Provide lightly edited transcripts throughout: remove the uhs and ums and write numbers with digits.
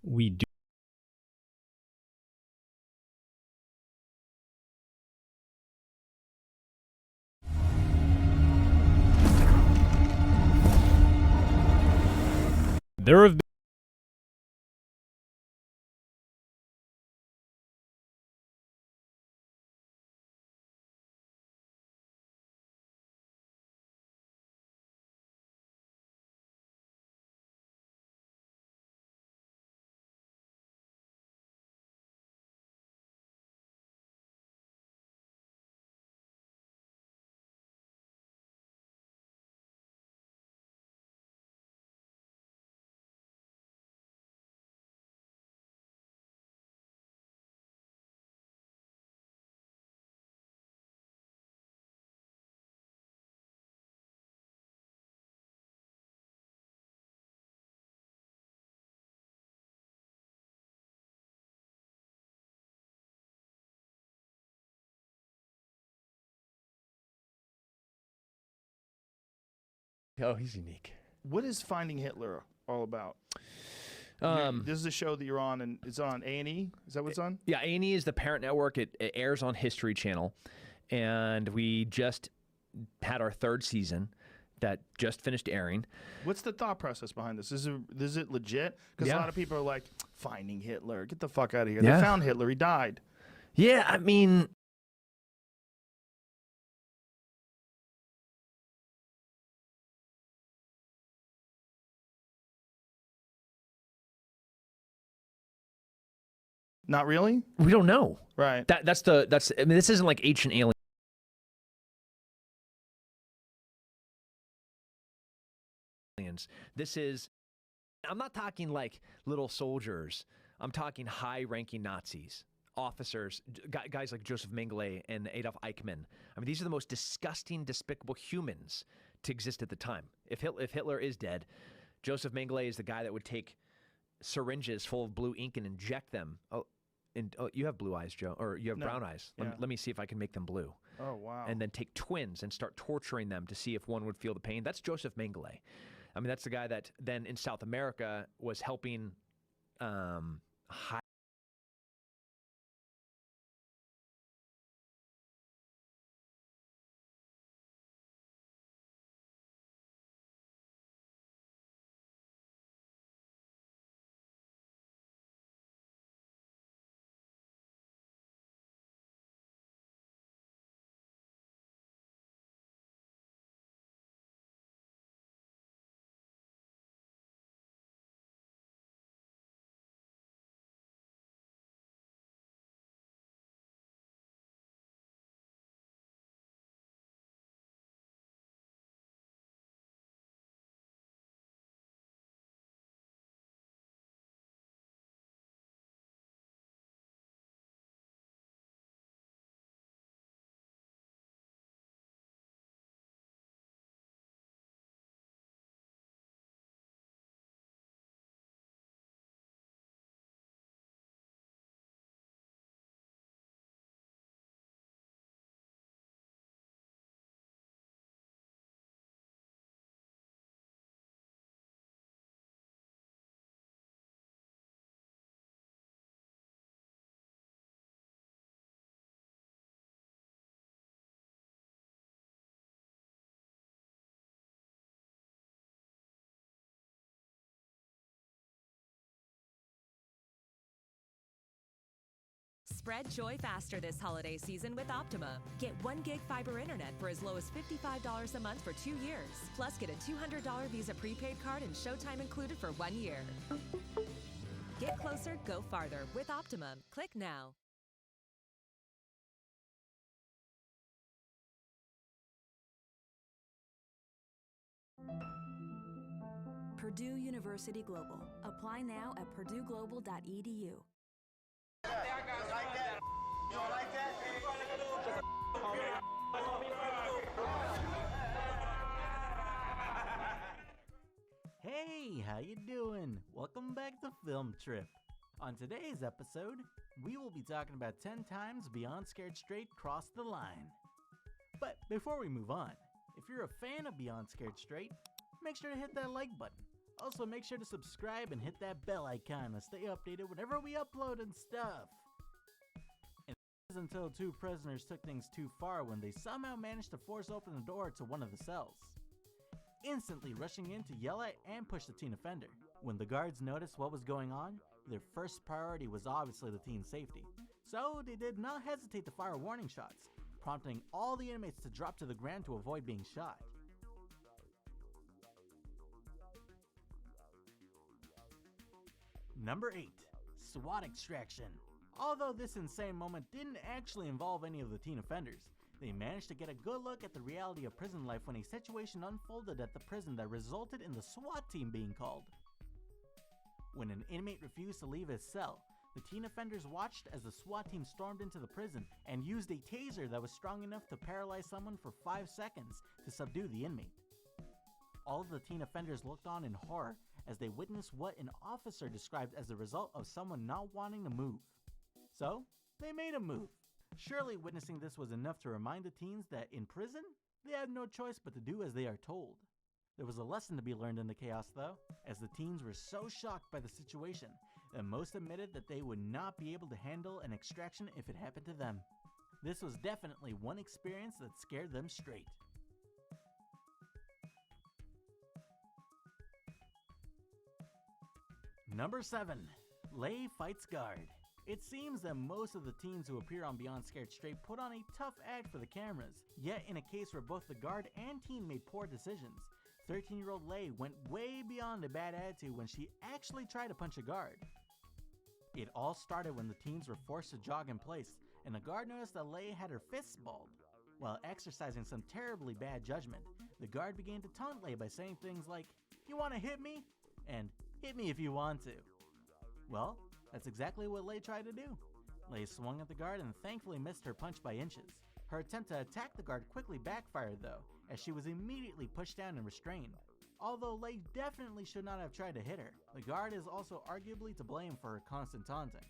We do. There have Oh, he's unique. What is Finding Hitler all about? This is a show that you're on, and it's on A&E. Is that what it's on? Yeah, A&E is the parent network. It airs on History Channel, and we just had our third season that just finished airing. What's the thought process behind this? Is it legit? Because a lot of people are like, Finding Hitler. Get the fuck out of here. Yeah. They found Hitler. He died. Yeah, I mean, Not really? we don't know. Right. That's. I mean, this isn't like Ancient Aliens. This is. I'm not talking like little soldiers. I'm talking high-ranking Nazis, officers, guys like Joseph Mengele and Adolf Eichmann. I mean, these are the most disgusting, despicable humans to exist at the time. If Hitler is dead, Joseph Mengele is the guy that would take syringes full of blue ink and inject them. You have blue eyes, Joe, or you have brown eyes. Let me see if I can make them blue. Oh, wow. And then take twins and start torturing them to see if one would feel the pain. That's Joseph Mengele. I mean, that's the guy that then in South America was helping high. Spread joy faster this holiday season with Optima. Get 1 gig fiber internet for as low as $55 a month for 2 years. Plus, get a $200 Visa prepaid card and Showtime included for 1 year. Get closer, go farther with Optima. Click now. Purdue University Global. Apply now at purdueglobal.edu. Hey, how you doing? Welcome back to Film Trip. On today's episode, we will be talking about 10 times Beyond Scared Straight crossed the line. But before we move on, if you're a fan of Beyond Scared Straight, make sure to hit that like button. Also, make sure to subscribe and hit that bell icon to stay updated whenever we upload and stuff. And it was until two prisoners took things too far when they somehow managed to force open the door to one of the cells, instantly rushing in to yell at and push the teen offender. When the guards noticed what was going on, their first priority was obviously the teen's safety, so they did not hesitate to fire warning shots, prompting all the inmates to drop to the ground to avoid being shot. Number 8. SWAT extraction. Although this insane moment didn't actually involve any of the teen offenders, they managed to get a good look at the reality of prison life when a situation unfolded at the prison that resulted in the SWAT team being called. When an inmate refused to leave his cell, the teen offenders watched as the SWAT team stormed into the prison and used a taser that was strong enough to paralyze someone for 5 seconds to subdue the inmate. All of the teen offenders looked on in horror as they witnessed what an officer described as the result of someone not wanting to move. So, they made a move. Surely witnessing this was enough to remind the teens that in prison, they have no choice but to do as they are told. There was a lesson to be learned in the chaos though, as the teens were so shocked by the situation that most admitted that they would not be able to handle an extraction if it happened to them. This was definitely one experience that scared them straight. Number 7. Lei fights guard. It seems that most of the teens who appear on Beyond Scared Straight put on a tough act for the cameras, yet in a case where both the guard and teen made poor decisions, 13-year-old Lei went way beyond a bad attitude when she actually tried to punch a guard. It all started when the teens were forced to jog in place, and the guard noticed that Lei had her fists balled. While exercising some terribly bad judgment, the guard began to taunt Lei by saying things like, "You wanna hit me?" and "Hit me if you want to." Well, that's exactly what Lei tried to do. Lei swung at the guard and thankfully missed her punch by inches. Her attempt to attack the guard quickly backfired though, as she was immediately pushed down and restrained. Although Lei definitely should not have tried to hit her, the guard is also arguably to blame for her constant taunting.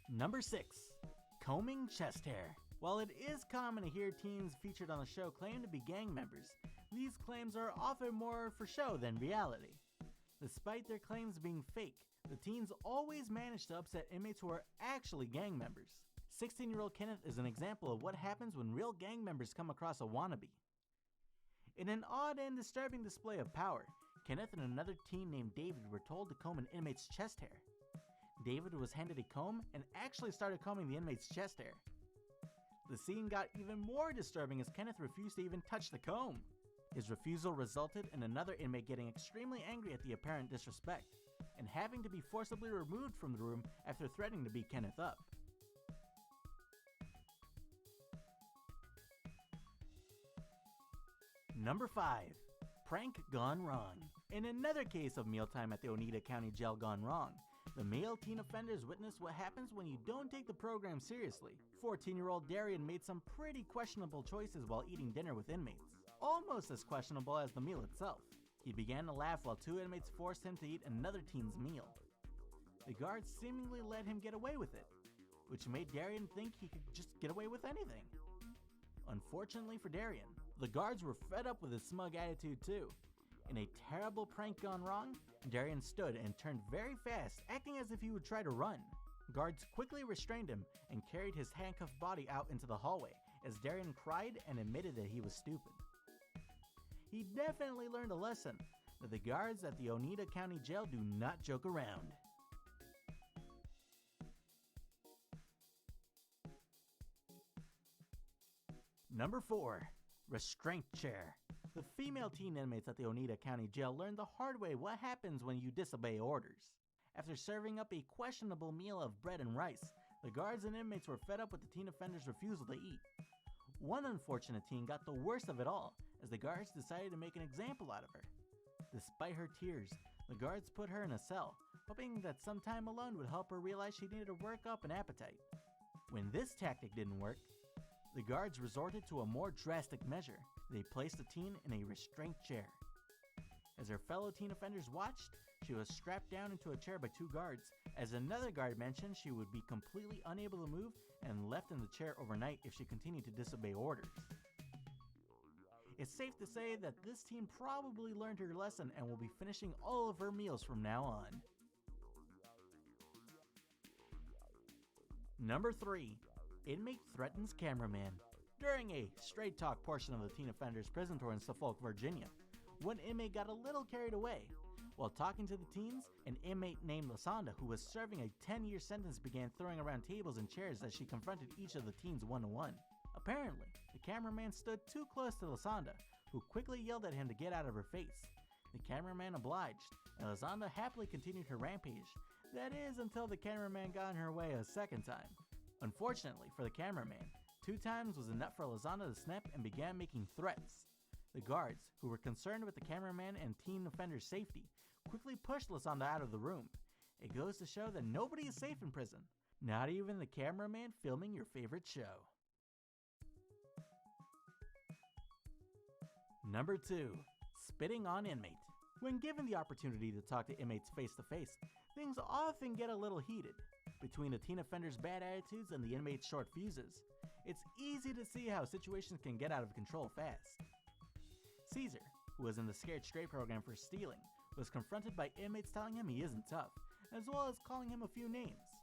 Number 6. Combing chest hair. While it is common to hear teens featured on the show claim to be gang members, these claims are often more for show than reality. Despite their claims being fake, the teens always manage to upset inmates who are actually gang members. 16-year-old Kenneth is an example of what happens when real gang members come across a wannabe. In an odd and disturbing display of power, Kenneth and another teen named David were told to comb an inmate's chest hair. David was handed a comb and actually started combing the inmate's chest hair. The scene got even more disturbing as Kenneth refused to even touch the comb. His refusal resulted in another inmate getting extremely angry at the apparent disrespect, and having to be forcibly removed from the room after threatening to beat Kenneth up. Number 5. Prank gone wrong. In another case of mealtime at the Oneida County Jail gone wrong, the male teen offenders witnessed what happens when you don't take the program seriously. 14-year-old Darian made some pretty questionable choices while eating dinner with inmates, almost as questionable as the meal itself. He began to laugh while 2 inmates forced him to eat another teen's meal. The guards seemingly let him get away with it, which made Darian think he could just get away with anything. Unfortunately for Darian, the guards were fed up with his smug attitude too. In a terrible prank gone wrong, Darian stood and turned very fast, acting as if he would try to run. Guards quickly restrained him and carried his handcuffed body out into the hallway, as Darian cried and admitted that he was stupid. He definitely learned a lesson that the guards at the Oneida County Jail do not joke around. Number 4. Restraint chair. The female teen inmates at the Oneida County Jail learned the hard way what happens when you disobey orders. After serving up a questionable meal of bread and rice, the guards and inmates were fed up with the teen offender's refusal to eat. One unfortunate teen got the worst of it all, as the guards decided to make an example out of her. Despite her tears, the guards put her in a cell, hoping that some time alone would help her realize she needed to work up an appetite. When this tactic didn't work, the guards resorted to a more drastic measure. They placed the teen in a restraint chair. As her fellow teen offenders watched, she was strapped down into a chair by 2 guards, as another guard mentioned she would be completely unable to move and left in the chair overnight if she continued to disobey orders. It's safe to say that this teen probably learned her lesson and will be finishing all of her meals from now on. Number 3. Inmate threatens cameraman. During a straight talk portion of the teen offenders prison tour in Suffolk, Virginia, one inmate got a little carried away. While talking to the teens, an inmate named Lasanda, who was serving a 10-year sentence, began throwing around tables and chairs as she confronted each of the teens one-on-one. Apparently, the cameraman stood too close to Lasanda, who quickly yelled at him to get out of her face. The cameraman obliged, and Lasanda happily continued her rampage. That is, until the cameraman got in her way a second time. Unfortunately for the cameraman, 2 times was enough for Lasanda to snap and began making threats. The guards, who were concerned with the cameraman and teen offender's safety, quickly pushed Lasanda out of the room. It goes to show that nobody is safe in prison, not even the cameraman filming your favorite show. Number 2. Spitting on inmate. When given the opportunity to talk to inmates face to face, things often get a little heated. Between the teen offender's bad attitudes and the inmate's short fuses, it's easy to see how situations can get out of control fast. Caesar, who was in the Scared Straight program for stealing, was confronted by inmates telling him he isn't tough, as well as calling him a few names.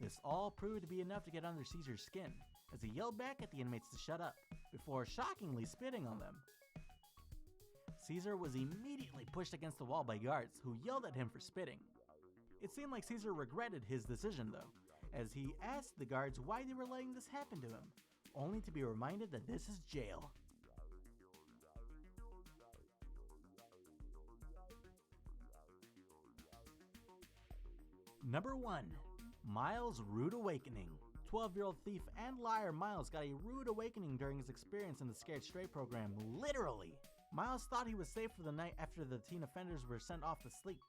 This all proved to be enough to get under Caesar's skin, as he yelled back at the inmates to shut up, before shockingly spitting on them. Caesar was immediately pushed against the wall by guards, who yelled at him for spitting. It seemed like Caesar regretted his decision though, as he asked the guards why they were letting this happen to him, only to be reminded that this is jail. Number 1. Miles' Rude Awakening. 12-year-old thief and liar Miles got a rude awakening during his experience in the Scared Straight program, literally. Miles thought he was safe for the night after the teen offenders were sent off to sleep.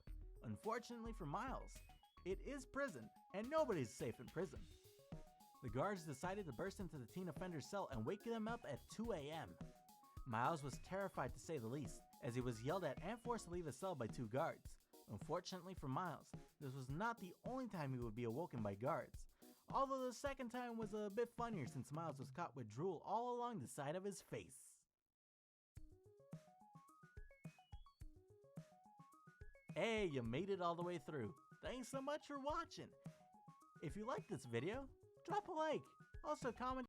Unfortunately for Miles, it is prison, and nobody's safe in prison. The guards decided to burst into the teen offender's cell and wake them up at 2 a.m. Miles was terrified to say the least, as he was yelled at and forced to leave his cell by 2 guards. Unfortunately for Miles, this was not the only time he would be awoken by guards, although the second time was a bit funnier since Miles was caught with drool all along the side of his face. Hey, you made it all the way through. Thanks so much for watching. If you liked this video, drop a like. Also comment